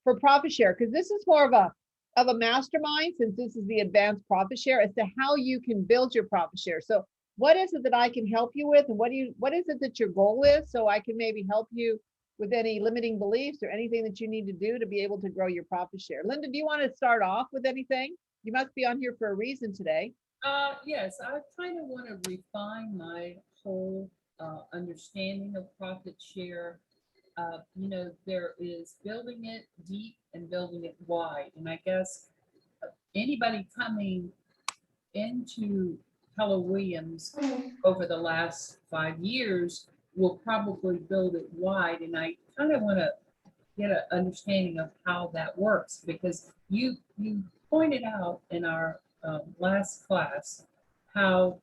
for profit share, because this is more of a mastermind, since this is the advanced profit share, as to how you can build your profit share. So what is it that I can help you with, and what is it that your goal is, so I can maybe help you with any limiting beliefs or anything that you need to do to be able to grow your profit share. Linda, do you want to start off with anything? You must be on here for a reason today. Yes, I kind of want to refine my whole understanding of profit share. There is building it deep and building it wide. And I guess anybody coming into Keller Williams over the last 5 years will probably build it wide. And I kind of want to get an understanding of how that works, because you pointed out in our last class how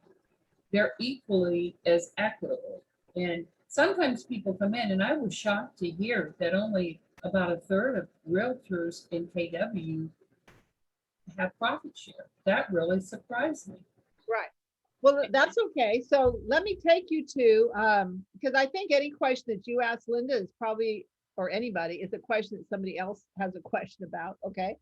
they're equally as equitable. And sometimes people come in, and I was shocked to hear that only about a third of realtors in KW have profit share. That really surprised me. Right. Well, that's okay. So let me take you to, because I think any question that you ask Linda is probably, or anybody, is a question that somebody else has a question about. Okay.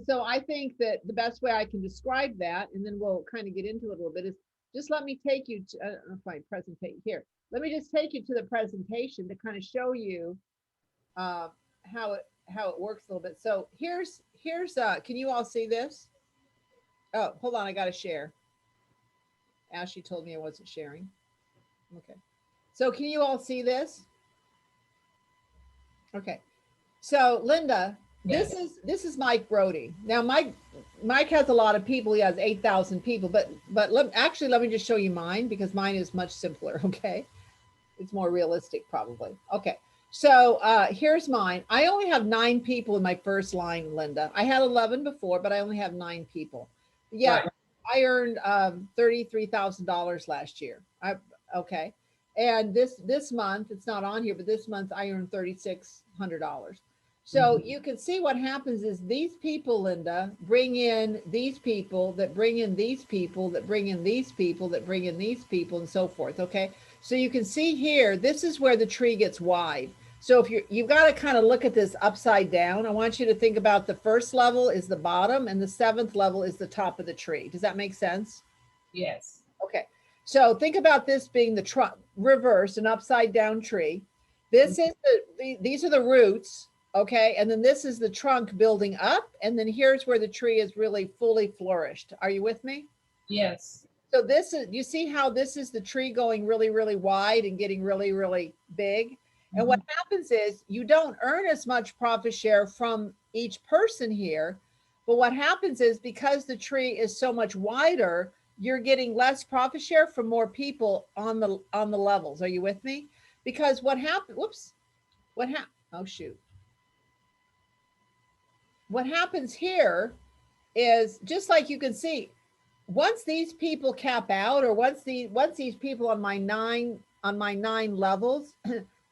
So I think that the best way I can describe that, and then we'll kind of get into it a little bit, is just let me take you to, I don't know if I presentate here. Let me just take you to the presentation to kind of show you how it works a little bit. So here's can you all see this? Oh, hold on, I got to share. Ashley told me I wasn't sharing. Okay. So can you all see this? Okay. So Linda, Yes. this is Mike Brody. Now Mike has a lot of people. He has 8,000 people, but let me just show you mine, because mine is much simpler. Okay. It's more realistic probably. Okay. So here's mine. I only have 9 people in my first line, Linda. I had 11 before, but I only have 9 people. Yeah. Right. I earned $33,000 last year. Okay. And this month, it's not on here, but this month I earned $3,600. So you can see what happens is these people, Linda, bring in these people that bring in these people that bring in these people that bring in these people, and so forth. Okay. So you can see here, this is where the tree gets wide. So if you've got to kind of look at this upside down, I want you to think about the first level is the bottom and the 7th level is the top of the tree. Does that make sense? Yes. Okay. So think about this being the trunk, reverse, an upside down tree. This is these are the roots. Okay. And then this is the trunk building up. And then here's where the tree is really fully flourished. Are you with me? Yes. So this is, you see how this is the tree going really, really wide and getting really, really big. And what happens is you don't earn as much profit share from each person here. But what happens is, because the tree is so much wider, you're getting less profit share from more people on the levels. Are you with me? Because what happened, whoops, oh shoot. What happens here is, just like you can see, once these people cap out, or once these people on my nine levels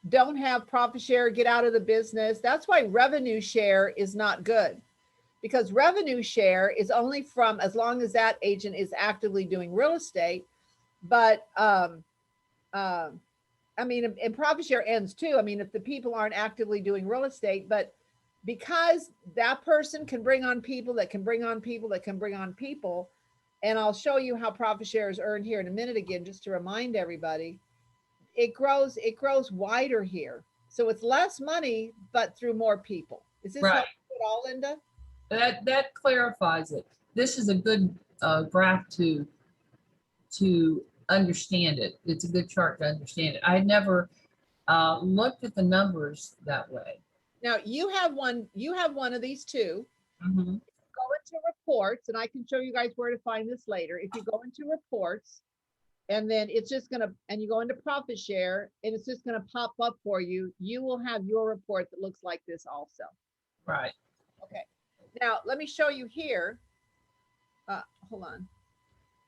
don't have profit share, get out of the business. That's why revenue share is not good, because revenue share is only from as long as that agent is actively doing real estate. But I mean, and profit share ends too. I mean, if the people aren't actively doing real estate, but because that person can bring on people that can bring on people that can bring on people. And I'll show you how profit share is earned here in a minute again, just to remind everybody. It grows wider here. So it's less money, but through more people. Is this Right. helpful at all, Linda? That clarifies it. This is a good graph to understand it. It's a good chart to understand it. I never looked at the numbers that way. Now you have one of these two. Mm-hmm. Go into reports, and I can show you guys where to find this later. If you go into reports, and then it's just gonna, and you go into profit share, and it's just gonna pop up for you. You will have your report that looks like this also. Right. Okay. Now let me show you here. Hold on.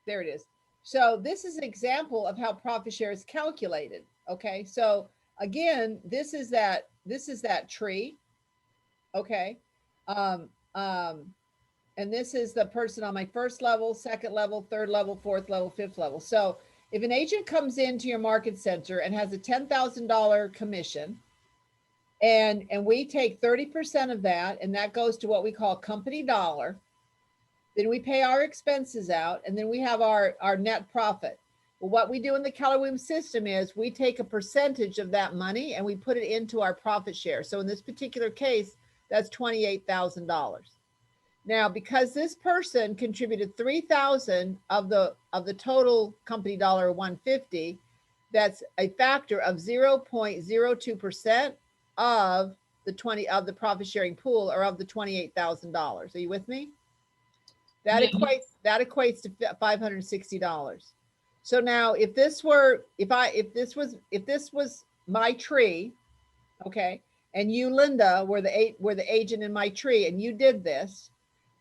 There it is. So this is an example of how profit share is calculated. Okay. So again, this is that tree. Okay. Um, um, and this is the person on my first level, second level, third level, fourth level, fifth level. So if an agent comes into your market center and has a $10,000 commission, And we take 30% of that, and that goes to what we call company dollar. Then we pay our expenses out, and then we have our net profit. Well, what we do in the Keller Williams system is we take a percentage of that money and we put it into our profit share. So in this particular case, that's $28,000. Now, because this person contributed 3,000 of the total company dollar 150, that's a factor of 0.02% of the profit sharing pool, or of the $28,000. Are you with me? That Yeah. equates to $560. So now if this was my tree, okay, and you, Linda, were the agent in my tree, and you did this,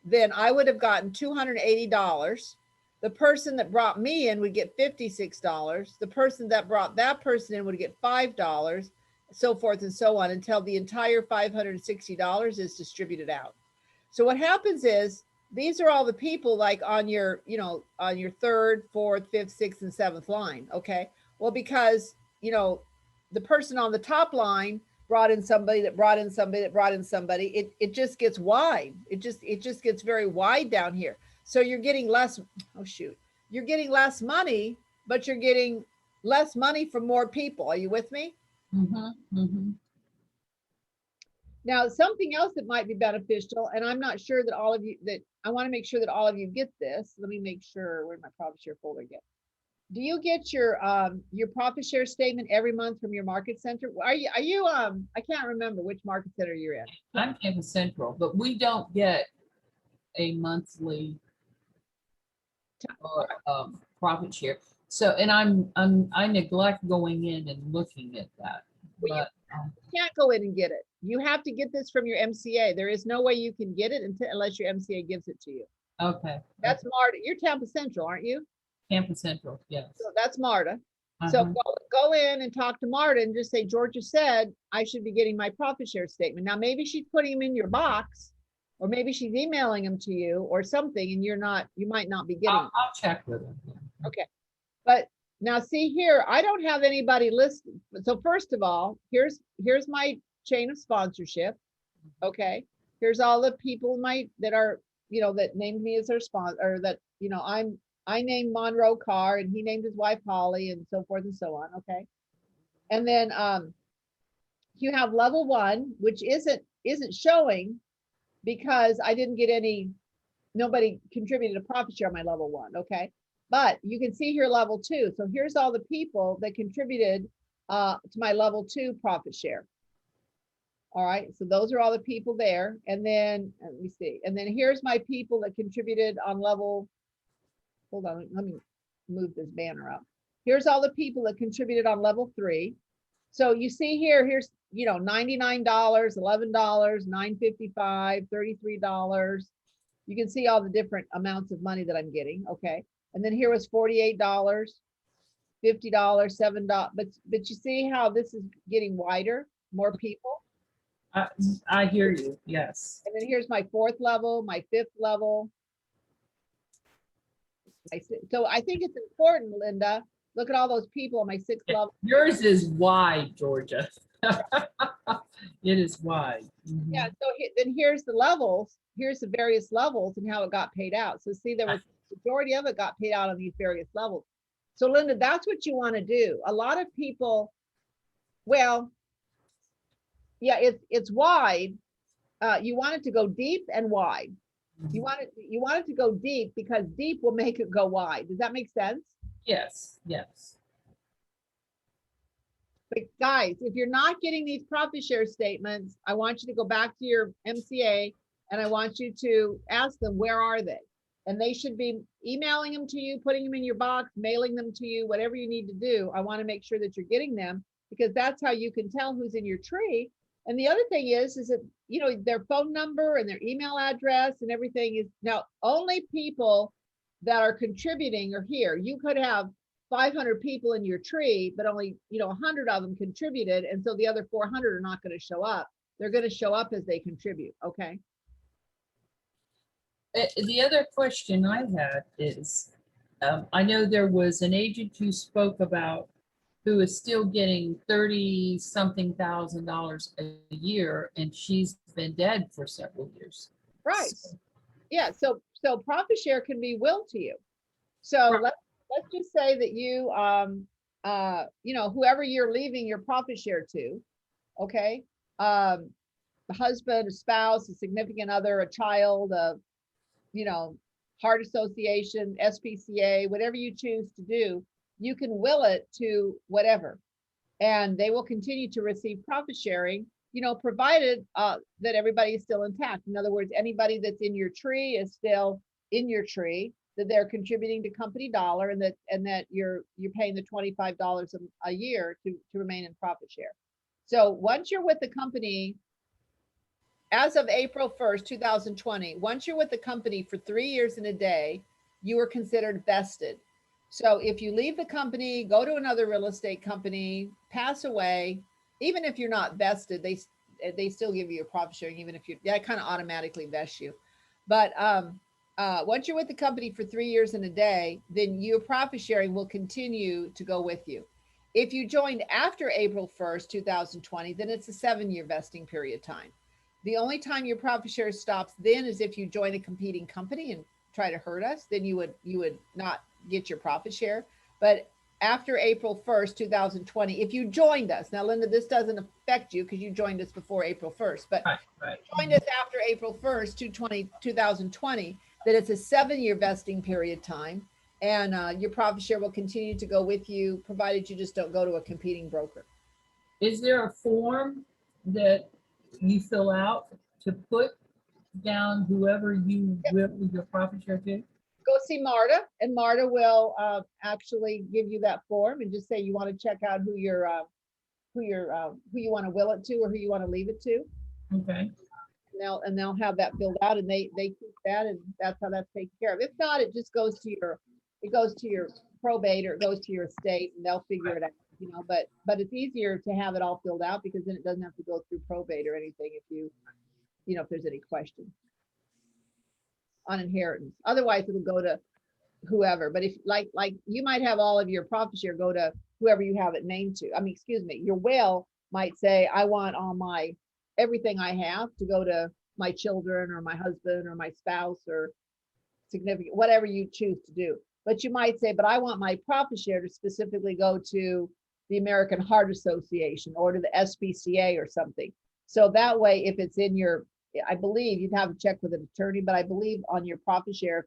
then I would have gotten $280. The person that brought me in would get $56. The person that brought that person in would get $5, so forth and so on, until the entire $560 is distributed out. So what happens is, these are all the people like on your, on your third, fourth, fifth, sixth, and seventh line. Okay. Well, because, the person on the top line brought in somebody that brought in somebody that brought in somebody, it just gets wide. It just gets very wide down here. So you're getting less, you're getting less money, but you're getting less money from more people. Are you with me? Now, something else that might be beneficial, and I'm not sure that all of you, that I want to make sure that all of you get this. Let me make sure where my profit share folder get. Do you get your profit share statement every month from your market center? Are you I can't remember which market center you're in. I'm Campus Central, but we don't get a monthly profit share. So, and I neglect going in and looking at that. Well, But you can't go in and get it. You have to get this from your MCA. There is no way you can get it unless your MCA gives it to you. okay, That's MARTA. You're Tampa Central, aren't you? Campus Central, yes. So that's MARTA. So go in and talk to MARTA and just say, Georgia said I should be getting my profit share statement. Now, maybe she's putting them in your box, or maybe she's emailing them to you or something, and you might not be getting them. I'll check with them. Okay. But now see here, I don't have anybody listed. So first of all, here's my chain of sponsorship. Okay. Here's all the people that are, that named me as their sponsor, or that, I named Monroe Carr and he named his wife Holly, and so forth and so on. Okay. And then you have level 1, which isn't showing because I didn't get nobody contributed a profit share on my level 1. Okay. But you can see here level 2. So here's all the people that contributed to my level 2 profit share. All right. So those are all the people there. And then let me see. And then here's my people that contributed on level. Hold on. Let me move this banner up. Here's all the people that contributed on level 3. So you see here, here's, $99, $11, $9.55, $33. You can see all the different amounts of money that I'm getting. Okay. And then here was $48, $50, $7. But you see how this is getting wider, more people. I hear you. Yes. And then here's my 4th level, my 5th level. So I think it's important, Linda. Look at all those people on my 6th level. Yours is wide, Georgia. It is wide. Yeah. So then here's the levels. Here's the various levels and how it got paid out. So see, there was the majority of it got paid out on these various levels. So Linda, that's what you want to do. A lot of people, well, yeah, it's wide. You want it to go deep and wide. You want it to go deep because deep will make it go wide. Does that make sense? Yes, yes. But guys, if you're not getting these profit share statements, I want you to go back to your MCA and I want you to ask them, where are they? And they should be emailing them to you, putting them in your box, mailing them to you, whatever you need to do. I want to make sure that you're getting them, because that's how you can tell who's in your tree. And the other thing is that, their phone number and their email address and everything is now only people that are contributing are here. You could have 500 people in your tree, but only, 100 of them contributed. And so the other 400 are not going to show up. They're going to show up as they contribute. Okay. The other question I had is, I know there was an agent who spoke about who is still getting 30-something thousand dollars a year, and she's been dead for several years. Right. So, Yeah. So profit share can be willed to you. So Right. let's just say that you know, whoever you're leaving your profit share to, okay? A husband, a spouse, a significant other, a child, you know, heart association, SPCA, whatever you choose to do, you can will it to whatever. And they will continue to receive profit sharing, you know, provided that everybody is still intact. In other words, anybody that's in your tree is still in your tree, that they're contributing to company dollar, and that you're paying the $25 a year to remain in profit share. So once you're with the company, as of April 1st, 2020, once you're with the company for 3 years and a day, you are considered vested. So if you leave the company, go to another real estate company, pass away, even if you're not vested, they still give you a profit sharing, even if that kind of automatically vests you. But once you're with the company for 3 years and a day, then your profit sharing will continue to go with you. If you joined after April 1st, 2020, then it's a 7-year vesting period time. The only time your profit share stops then is if you join a competing company and try to hurt us, then you would not get your profit share. But after April 1st, 2020, if you joined us, now Linda, this doesn't affect you because you joined us before April 1st, but Right. joined us after April 1st, 2020, that it's a 7-year vesting period time, and your profit share will continue to go with you, provided you just don't go to a competing broker. Is there a form that you fill out to put down whoever you will your profit share to? Go see Marta, and Marta will actually give you that form and just say you want to check out who you want to will it to or who you want to leave it to. Okay. And they'll have that filled out, and they keep that, and that's how that's taken care of. If not, it just goes to your probate, or it goes to your estate, and they'll figure it out, you know. But it's easier to have it all filled out, because then it doesn't have to go through probate or anything if if there's any question on inheritance. Otherwise, it'll go to whoever. But if like you might have all of your profit share go to whoever you have it named to. I mean, excuse me, your will might say, I want all my everything I have to go to my children or my husband or my spouse or significant, whatever you choose to do. But you might say, but I want my profit share to specifically go to the American Heart Association or to the SPCA or something. So that way, if it's in your, I believe you'd have to check with an attorney, but I believe on your profit share,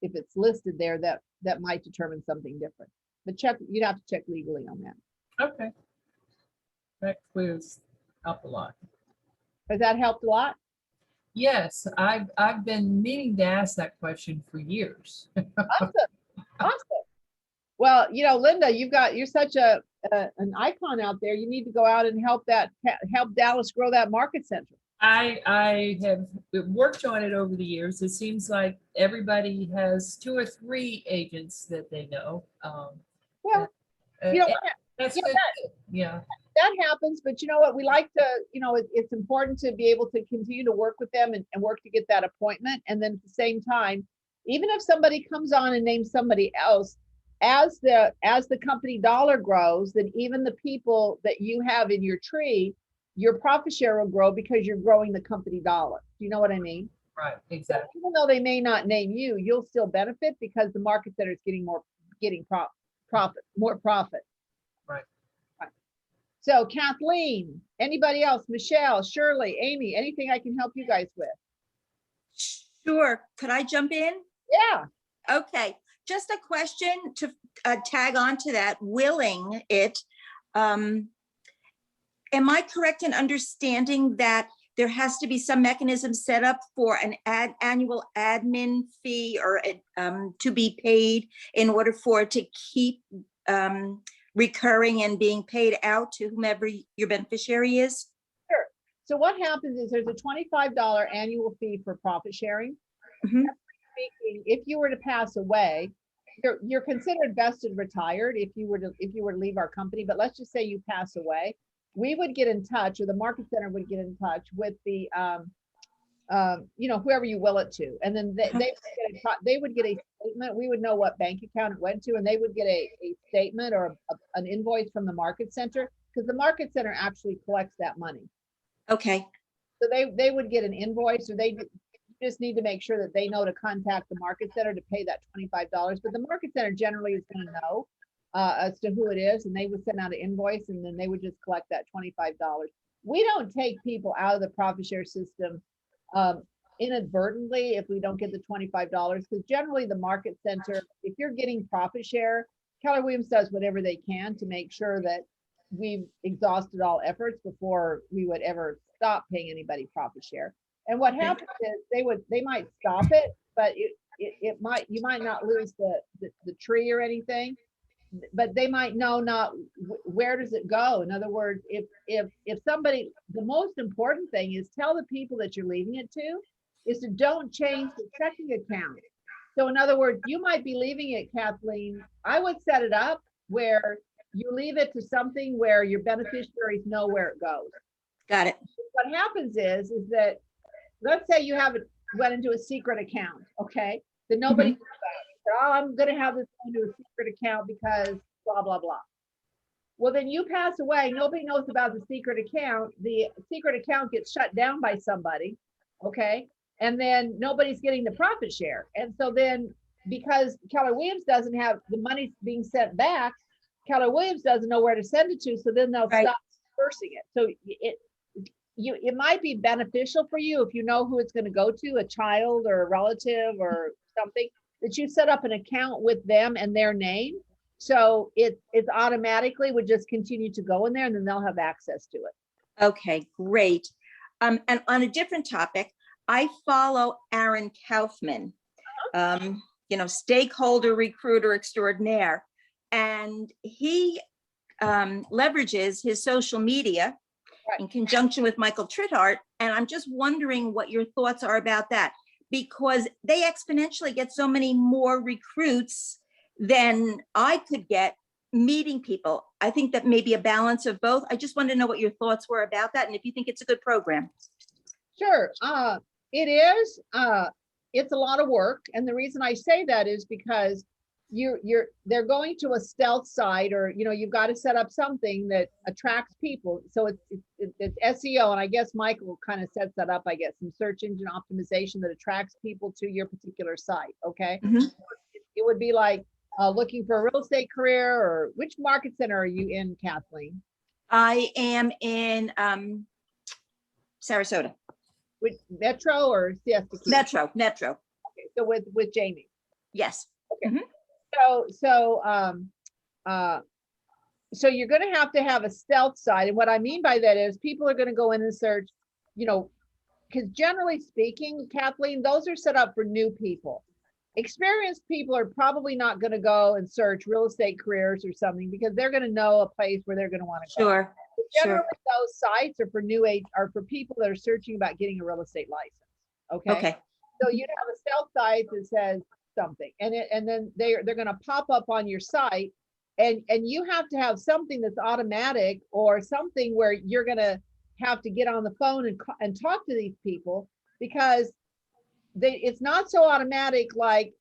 if it's listed there, that might determine something different. But you'd have to check legally on that. Okay. That clears up a lot. Has that helped a lot? Yes, I've been meaning to ask that question for years. Awesome. Well, Linda, you're such an icon out there. You need to go out and help Dallas grow that market center. I have worked on it over the years. It seems like everybody has 2 or 3 agents that they know. Well, that's yeah, good. Yeah. that happens, but you know what? We like to, it's important to be able to continue to work with them and work to get that appointment. And then at the same time, even if somebody comes on and names somebody else, as the company dollar grows, then even the people that you have in your tree, your profit share will grow because you're growing the company dollar. Do you know what I mean? Right, exactly. So even though they may not name you, you'll still benefit because the market center is getting more profit. Right. So Kathleen, anybody else? Michelle, Shirley, Amy, anything I can help you guys with? Sure. Could I jump in? Yeah. Okay. Just a question to tag on to that, willing it. Am I correct in understanding that there has to be some mechanism set up for an annual admin fee or to be paid in order for it to keep recurring and being paid out to whomever your beneficiary is? Sure. So what happens is there's a $25 annual fee for profit sharing. Mhm. Speaking, if you were to pass away, you're considered vested retired if you were to leave our company. But let's just say you pass away, we would get in touch, or the market center would get in touch with the you know, whoever you will it to. And then they would get a statement. We would know what bank account it went to, and they would get a statement or an invoice from the market center, because the market center actually collects that money. Okay, So they would get an invoice, or they just need to make sure that they know to contact the market center to pay that $25. But the market center generally is going to know as to who it is, and they would send out an invoice, and then they would just collect that $25. We don't take people out of the profit share system inadvertently if we don't get the $25, because generally the market center, if you're getting profit share, Keller Williams does whatever they can to make sure that we've exhausted all efforts before we would ever stop paying anybody profit share. And what happens is they might stop it, but you might not lose the tree or anything, but they might know not where does it go. In other words, if somebody, the most important thing is tell the people that you're leaving it to is to don't change the checking account. So in other words, you might be leaving it, Kathleen. I would set it up where you leave it to something where your beneficiaries know where it goes. got it. What happens is that, let's say you have it went into a secret account, okay? That nobody knows about. Oh, I'm gonna have this go into a secret account because blah, blah, blah. Well, then you pass away, nobody knows about the secret account. The secret account gets shut down by somebody, okay? And then nobody's getting the profit share. And so then, because Keller Williams doesn't have the money being sent back, Keller Williams doesn't know where to send it to, so then they'll stop dispersing it. So it might be beneficial for you if you know who it's going to go to, a child or a relative or something, that you set up an account with them and their name. So it's automatically would just continue to go in there, and then they'll have access to it. Okay, great. And on a different topic, I follow Aaron Kaufman, stakeholder recruiter extraordinaire, and he leverages his social media in conjunction with Michael Trithart. And I'm just wondering what your thoughts are about that, because they exponentially get so many more recruits than I could get meeting people. I think that may be a balance of both. I just wanted to know what your thoughts were about that, and if you think it's a good program. Sure. It is. It's a lot of work. And the reason I say that is because they're going to a stealth site, or, you've got to set up something that attracts people. So it's SEO. And I guess Michael kind of sets that up, I guess, some search engine optimization that attracts people to your particular site. Okay. Mhm. It would be like looking for a real estate career, or which market center are you in, Kathleen? I am in Sarasota. With Metro or Siesta Key? Metro. Okay, so with Jamie. Yes. Okay. So you're going to have a stealth site. And what I mean by that is people are going to go in and search, because generally speaking, Kathleen, those are set up for new people. Experienced people are probably not going to go and search real estate careers or something, because they're going to know a place where they're going to want to go. Sure. Generally, those sites are for for people that are searching about getting a real estate license. Okay. So you'd have a stealth site that says something, and then they're going to pop up on your site, and you have to have something that's automatic, or something where you're going to have to get on the phone and talk to these people, because it's not so automatic like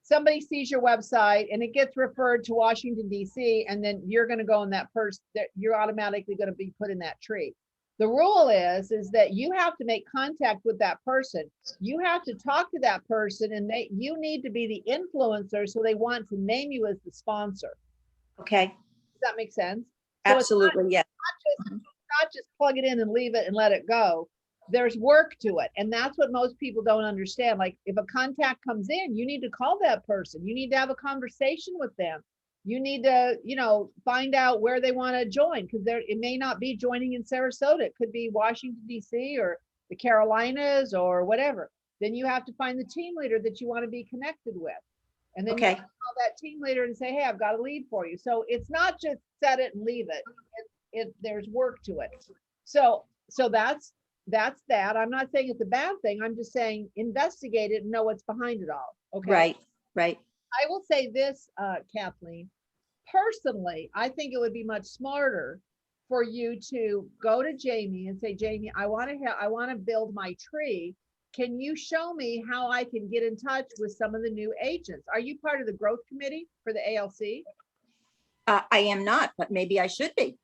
somebody sees your website and it gets referred to Washington, D.C., and then you're going to go in that person, that you're automatically going to be put in that tree. The rule is that you have to make contact with that person. You have to talk to that person, and you need to be the influencer, so they want to name you as the sponsor. Okay. Does that make sense? Absolutely. Yeah. Not just plug it in and leave it and let it go. There's work to it. And that's what most people don't understand. Like, if a contact comes in, you need to call that person. You need to have a conversation with them. You need to, find out where they want to join, because it may not be joining in Sarasota. It could be Washington, D.C., or the Carolinas, or whatever. Then you have to find the team leader that you want to be connected with. And then you have to call that team leader and say, hey, I've got a lead for you. So it's not just set it and leave it. There's work to it. So that's that. I'm not saying it's a bad thing. I'm just saying investigate it and know what's behind it all. Okay. Right. I will say this, Kathleen, personally, I think it would be much smarter for you to go to Jamie and say, Jamie, I want to build my tree. Can you show me how I can get in touch with some of the new agents? Are you part of the growth committee for the ALC? I am not, but maybe I should be.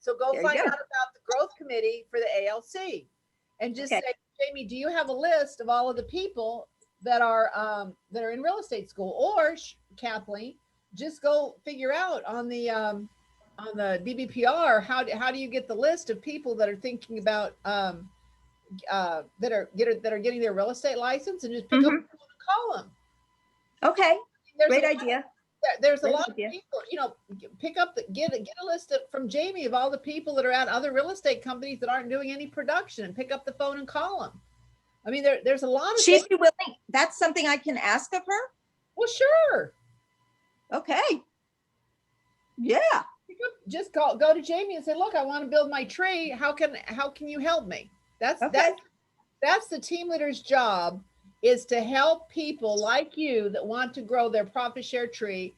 So go There you find go. out about the growth committee for the ALC and just Okay. say, Jamie, do you have a list of all of the people that are in real estate school? Or Kathleen, just go figure out on the DBPR, how do you get the list of people that are thinking about that are getting their real estate license, and just pick up Mhm. and call them. Okay, There's great a, idea. there's a Great lot idea. of people, pick up get a list from Jamie of all the people that are at other real estate companies that aren't doing any production, and pick up the phone and call them. I mean, there's a lot of She'd things. be willing. That's something I can ask of her? Well, sure. Okay. Yeah, Just go to Jamie and say, look, I want to build my tree. How can you help me? okay. That's the team leader's job, is to help people like you that want to grow their profit share tree.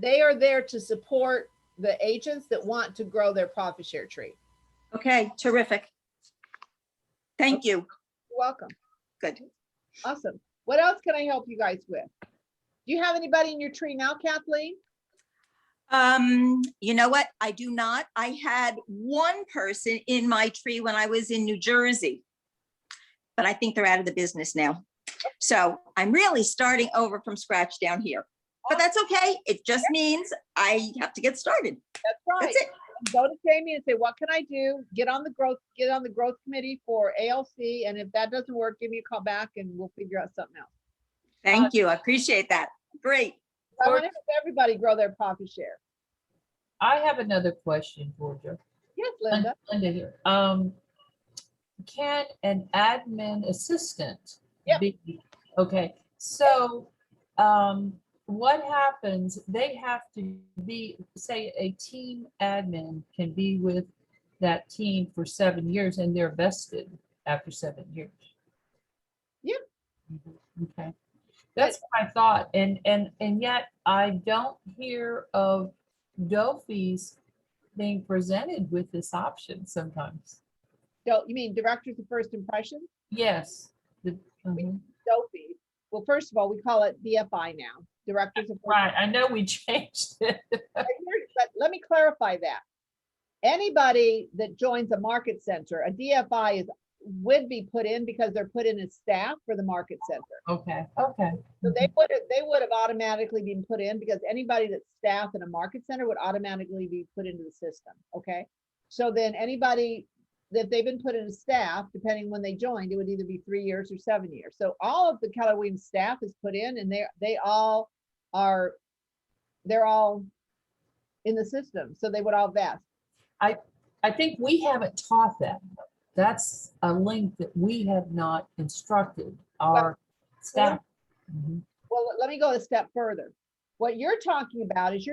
They are there to support the agents that want to grow their profit share tree. Okay, terrific. Thank you. You're welcome. Good. Awesome. What else can I help you guys with? Do you have anybody in your tree now, Kathleen? You know what? I do not. I had one person in my tree when I was in New Jersey, but I think they're out of the business now. So I'm really starting over from scratch down here, but that's okay. It just means I have to get started. That's right. That's it. Go to Jamie and say, what can I do? Get on the growth committee for ALC. And if that doesn't work, give me a call back and we'll figure out something else. Thank you. I appreciate that. Great. I want to help everybody grow their profit share. I have another question, Georgia. Yes, Linda. Linda here. Can an admin assistant Yep. be, okay, so what happens, they have to be, say a team admin can be with that team for 7 years and they're vested after 7 years. Yep. Okay, that's what I thought, and yet I don't hear of Dofi's being presented with this option sometimes. So you mean directors of first impression? Yes. Mhm. Sophie. Well, first of all, we call it DFI now, directors of first. Right, I know we changed it. But let me clarify that. Anybody that joins a market center, a DFI would be put in because they're put in as staff for the market center. Okay. So they would have automatically been put in, because anybody that's staff in a market center would automatically be put into the system. Okay. So then anybody that they've been put in as staff, depending when they joined, it would either be 3 years or 7 years. So all of the Keller Williams staff is put in, and they're all in the system. So they would all vest. I think we haven't taught that. That's a link that we have not instructed our staff. Mhm. Well, let me go a step further. What you're talking about is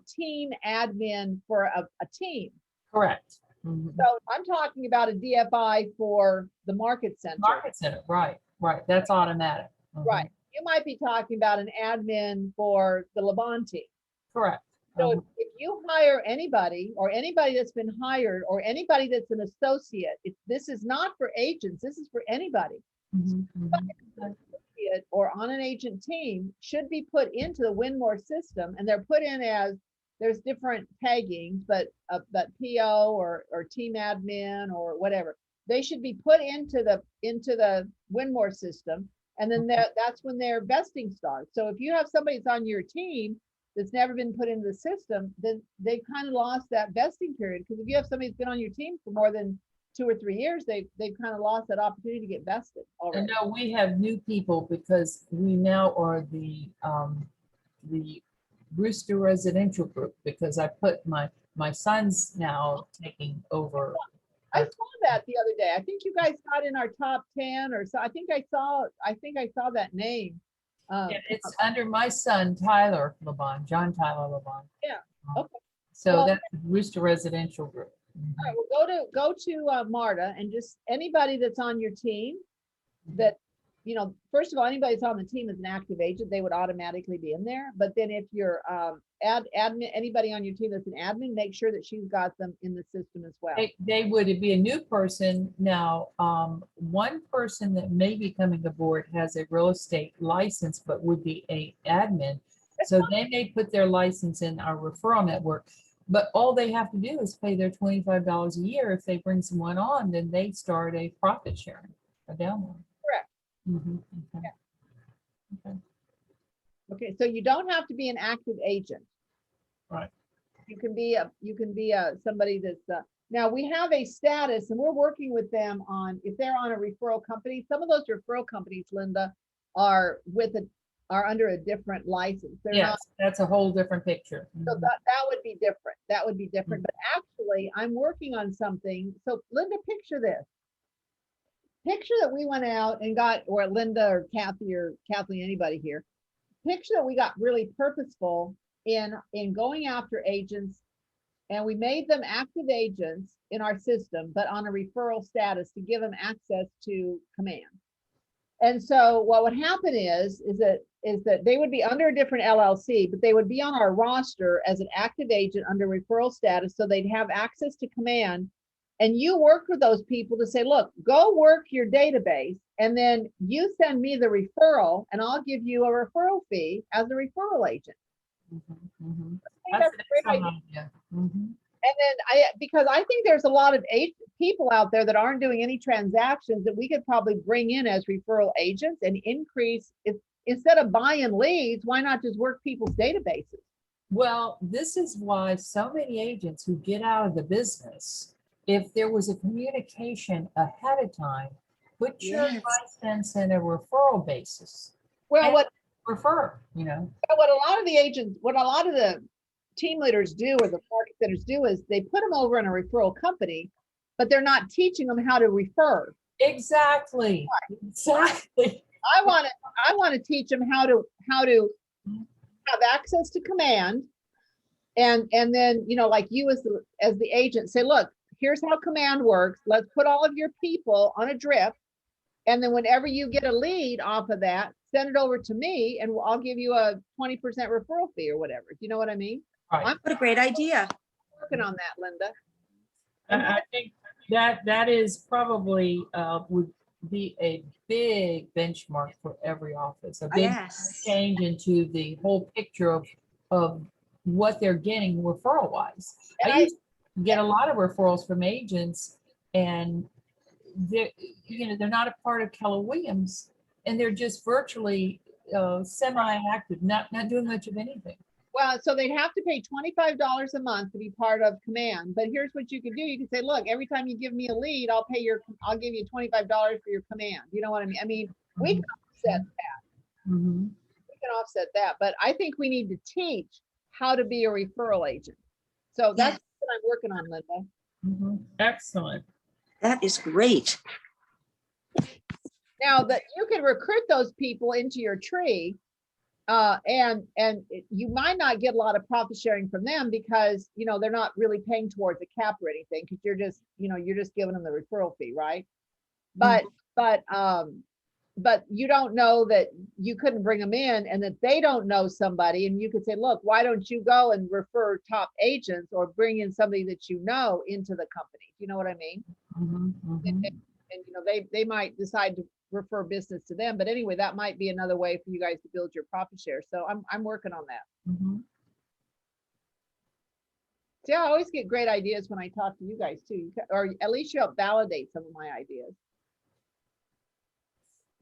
team admin for a team. Correct. Mhm. So I'm talking about a DFI for the market center. Market center, right, that's automatic. Mhm. Right. You might be talking about an admin for the Laban team. Correct. So Mhm. if you hire anybody, or anybody that's been hired, or anybody that's an associate, this is not for agents, this is for anybody. Mhm. Mhm. Associate or on an agent team should be put into the Winmore system, and they're put in as, there's different taggings, but PO or team admin or whatever. They should be put into the Winmore system, and then that's when their vesting starts. So if you have somebody that's on your team that's never been put into the system, then they've kind of lost that vesting period. Because if you have somebody that's been on your team for more than 2 or 3 years, they've kind of lost that opportunity to get vested And already. no, we have new people because we now are the Brewster Residential Group, because I put my son's now taking over. I saw that the other day. I think you guys got in our top 10 or so. I think I saw that name. Yeah, it's under my son, Tyler Laban, John Tyler Laban. Yeah, okay. So Well, that's the Brewster Residential Group. Mhm. All right, well, go to Marta, and just anybody that's on your team that first of all, anybody that's on the team is an active agent, they would automatically be in there. But then if you're admin, anybody on your team that's an admin, make sure that she's got them in the system as well. They would be a new person now. One person that may be coming aboard has a real estate license, but would be a admin. So they may put their license in our referral network, but all they have to do is pay their $25 a year. If they bring someone on, then they start a profit sharing, a download. Correct. Mhm, okay. Okay. Okay, so you don't have to be an active agent. Right. You can be somebody that's, now we have a status and we're working with them on, if they're on a referral company, some of those referral companies, Linda, are under a different license. They're not. Yes, that's a whole different picture. So Mhm. that would be different. That would be different. But actually, I'm working on something. So Linda, picture this. Picture that we went out and got, or Linda or Kathy or Kathleen, anybody here. Picture that we got really purposeful in going after agents, and we made them active agents in our system, but on a referral status to give them access to command. And so what would happen is that they would be under a different LLC, but they would be on our roster as an active agent under referral status. So they'd have access to command. And you work with those people to say, look, go work your database. And then you send me the referral and I'll give you a referral fee as a referral agent. Mhm, mhm. I think that's a great idea. idea. Mhm. And then because I think there's a lot of people out there that aren't doing any transactions that we could probably bring in as referral agents and increase, if instead of buying leads, why not just work people's databases? Well, this is why so many agents who get out of the business, if there was a communication ahead of time, put your Yes. license in a referral basis. Well, And what refer, what a lot of the agents, what a lot of the team leaders do or the market centers do is they put them over in a referral company, but they're not teaching them how to refer. Exactly. Exactly. I want to teach them how to have access to command, and then like you as the agent say, look, here's how command works. Let's put all of your people on a drip, and then whenever you get a lead off of that, send it over to me, and I'll give you a 20% referral fee or whatever. Do you know what I mean? Right. What a great idea. Working on that, Linda. I think that is probably would be a big benchmark for every office, a big Yes. change into the whole picture of what they're getting referral wise. And I used to get a lot of referrals from agents, and they're not a part of Keller Williams, and they're just virtually semi-active, not doing much of anything. Well, so they'd have to pay $25 a month to be part of command. But here's what you can do. You can say, look, every time you give me a lead, I'll give you $25 for your command. You know what I mean? I mean, we can offset that. Mhm. We can offset that. But I think we need to teach how to be a referral agent. So that's what I'm working on, Linda. Mhm. Excellent. That is great. Now that you can recruit those people into your tree, and you might not get a lot of profit sharing from them because they're not really paying towards a cap or anything, because you're just giving them the referral fee, right? But you don't know that you couldn't bring them in and that they don't know somebody, and you could say, look, why don't you go and refer top agents or bring in somebody that you know into the company? You know what I mean? Mhm, mhm. And they might decide to refer business to them, but anyway, that might be another way for you guys to build your profit share. So I'm working on that. Mhm. See, I always get great ideas when I talk to you guys too, or at least you help validate some of my ideas.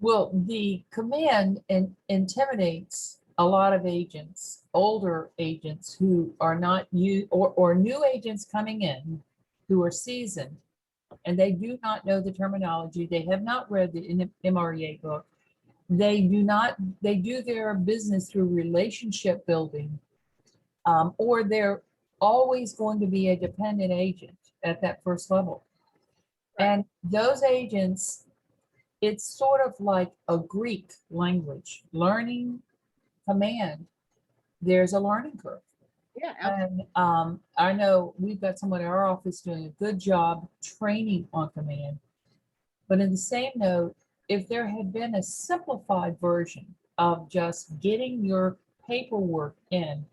Well, the command intimidates a lot of agents, older agents who are not new, or new agents coming in who are seasoned, and they do not know the terminology. They have not read the MREA book. They do their business through relationship building, or they're always going to be a dependent agent at that first level. Right. And those agents, it's sort of like a Greek language, learning command. There's a learning curve. Yeah, absolutely. And I know we've got someone in our office doing a good job training on command. But in the same note, if there had been a simplified version of just getting your paperwork in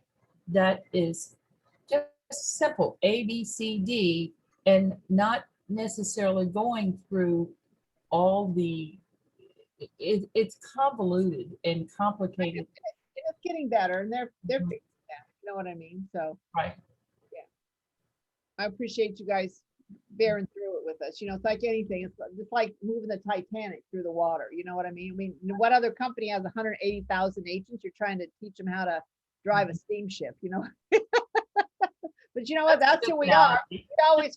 that is just simple, A, B, C, D, and not necessarily going through all the, it's convoluted and complicated. It's getting better and they're fixing that, you know what I mean? So Right. I appreciate you guys bearing through it with us. You know, it's like anything. It's like moving the Titanic through the water. You know what I mean? I mean, what other company has 180,000 agents? You're trying to teach them how to drive a steamship, you know? But you know what? That's who we are. We always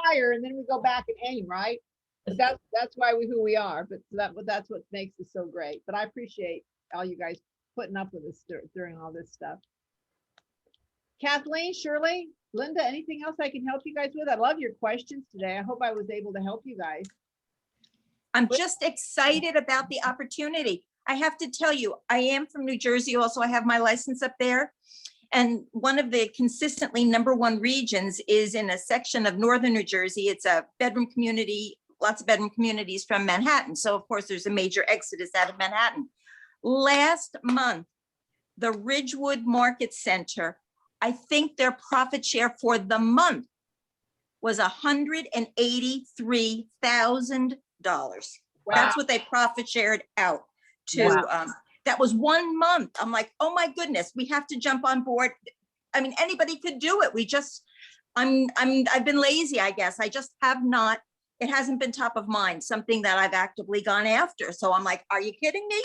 fire and then we go back and aim, right? But that's why who we are. But that's what makes us so great. But I appreciate all you guys putting up with us during all this stuff. Kathleen, Shirley, Linda, anything else I can help you guys with? I love your questions today. I hope I was able to help you guys. I'm just excited about the opportunity. I have to tell you, I am from New Jersey also. I have my license up there. And one of the consistently #1 regions is in a section of northern New Jersey. It's a bedroom community, lots of bedroom communities from Manhattan. So of course, there's a major exodus out of Manhattan. Last month, the Ridgewood Market Center, I think their profit share for the month was $183,000. Wow. That's what they profit shared out to. Wow. That was 1 month. I'm like, oh my goodness, we have to jump on board. I mean, anybody could do it. I've been lazy, I guess. I just have not, it hasn't been top of mind, something that I've actively gone after. So I'm like, are you kidding me?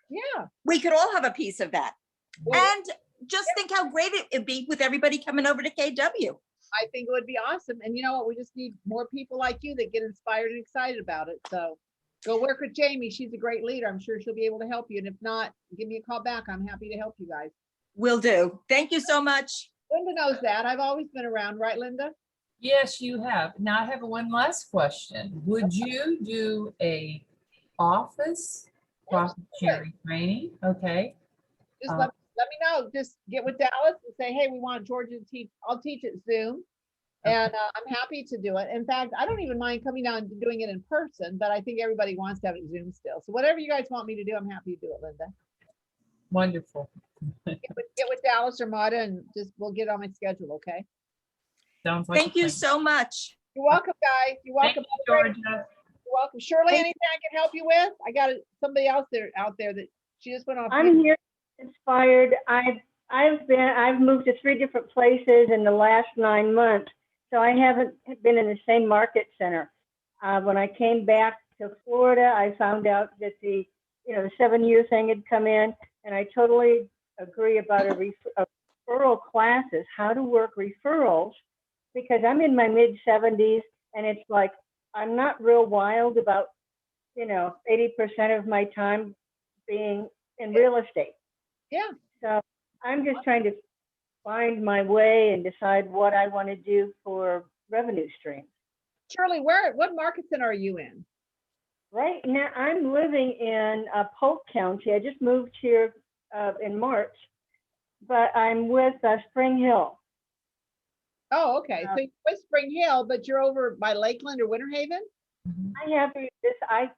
Yeah. We could all have a piece of that. Well, And just think how great it would be with everybody coming over to KW. I think it would be awesome. And you know what? We just need more people like you that get inspired and excited about it. So go work with Jamie. She's a great leader. I'm sure she'll be able to help you. And if not, give me a call back. I'm happy to help you guys. Will do. Thank you so much. Linda knows that. I've always been around, right, Linda? Yes, you have. Now I have one last question. Would you do a office profit sharing training? Okay. Just let me know. Just get with Dallas and say, hey, we want Georgia to teach. I'll teach it Zoom. And I'm happy to do it. In fact, I don't even mind coming down and doing it in person, but I think everybody wants to have it Zoom still. So whatever you guys want me to do, I'm happy to do it, Linda. Wonderful. Get with Dallas or Mata and just we'll get on my schedule, okay? Sounds like. Thank you so much. You're welcome, guys. You're Thank welcome. you, Georgia. You're welcome. Shirley, Thank anything I can help you with? I got somebody else out there that she just went off. I'm here inspired. I've moved to 3 different places in the last 9 months, so I haven't been in the same market center. When I came back to Florida, I found out that the 7-year thing had come in, and I totally agree about a referral classes, how to work referrals, because I'm in my mid 70s, and it's like I'm not real wild about 80% of my time being in real estate. Yeah. So I'm just trying to find my way and decide what I want to do for revenue streams. Shirley, what market center are you in? Right now, I'm living in Polk County. I just moved here in March, but I'm with Spring Hill. Oh, okay. So you're with Spring Hill, but you're over by Lakeland or Winter Haven? I have this. I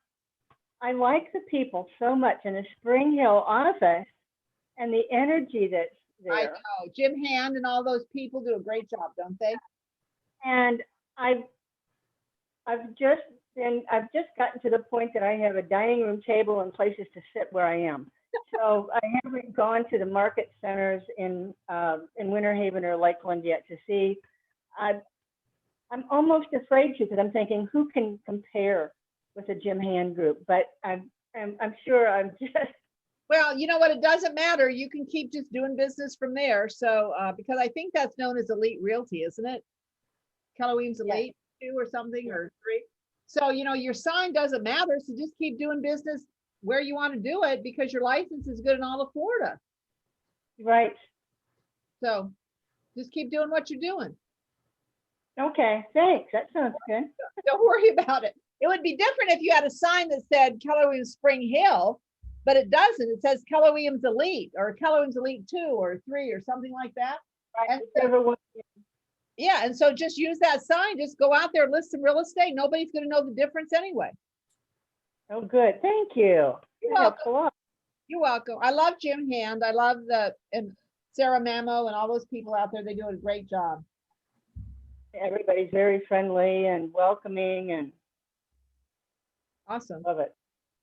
like the people so much in the Spring Hill office and the energy that's there. I know. Jim Hand and all those people do a great job, don't they? And I've just gotten to the point that I have a dining room table and places to sit where I am. So I haven't gone to the market centers in Winter Haven or Lakeland yet to see. I'm almost afraid to, because I'm thinking, who can compare with a Jim Hand group? But I'm sure I'm just. Well, you know what? It doesn't matter. You can keep just doing business from there. So because I think that's known as Elite Realty, isn't it? Keller Williams Elite 2 or something, or 3. So your sign doesn't matter. So just keep doing business where you want to do it, because your license is good in all of Florida. Right. So just keep doing what you're doing. Okay, thanks. That sounds good. Don't worry about it. It would be different if you had a sign that said Keller Williams Spring Hill, but it doesn't. It says Keller Williams Elite or Keller Williams Elite 2 or 3 or something like that. Right. And yeah, and so just use that sign. Just go out there, list some real estate. Nobody's going to know the difference anyway. Oh, good. Thank you. You're That helps welcome. a lot. You're welcome. I love Jim Hand. I love and Sarah Mamo and all those people out there. They do a great job. Everybody's very friendly and welcoming and Awesome. love it.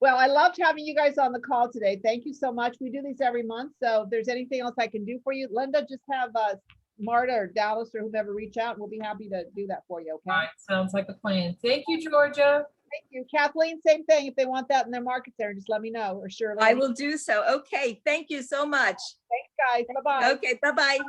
Well, I loved having you guys on the call today. Thank you so much. We do these every month. So if there's anything else I can do for you, Linda, just have Marta or Dallas or whomever reach out. And we'll be happy to do that for you. All Okay. right, sounds like a plan. Thank you, Georgia. Thank you. Kathleen, same thing. If they want that in their market center, just let me know, or Shirley. I will do so. Okay, thank you so much. Thanks, guys. Bye-bye. Okay, bye-bye.